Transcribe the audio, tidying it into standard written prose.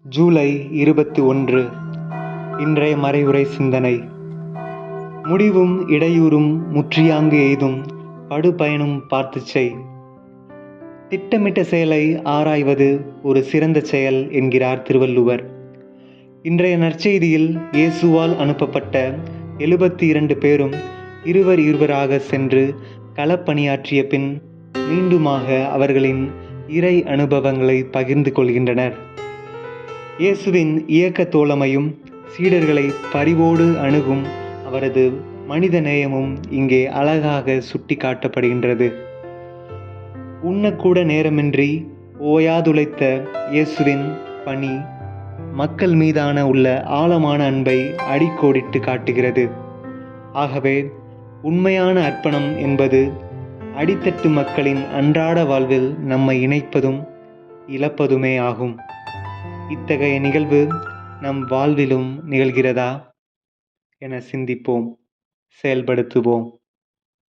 ஜூலை 21. இன்றைய மறைவுரை சிந்தனை. முடிவும் இடையூறும் முற்றியாங்கு எய்தும் படுபயனும் பார்த்துச் செய். திட்டமிட்ட செயலை ஆராய்வது ஒரு சிறந்த செயல் என்கிறார் திருவள்ளுவர். இன்றைய நற்செய்தியில் இயேசுவால் அனுப்பப்பட்ட 72 பேரும் இருவராக சென்று களப்பணியாற்றிய பின் மீண்டுமாக அவர்களின் இறை அனுபவங்களை பகிர்ந்து கொள்கின்றனர். இயேசுவின் இயக்க தோழமையும் சீடர்களை பரிவோடு அணுகும் அவரது மனித நேயமும் இங்கே அழகாக சுட்டி காட்டப்படுகின்றது. உண்ணக்கூட நேரமின்றி ஓயாதுழைத்த இயேசுவின் பணி மக்கள் மீதான உள்ள ஆழமான அன்பை அடிக்கோடிட்டு காட்டுகிறது. ஆகவே உண்மையான அர்ப்பணம் என்பது அடித்தட்டு மக்களின் அன்றாட வாழ்வில் நம்மை இணைப்பதும் இழப்பதுமே ஆகும். இத்தகைய நிகழ்வு நம் வாழ்விலும் நிகழ்கிறதா என சிந்திப்போம், செயல்படுத்துவோம்.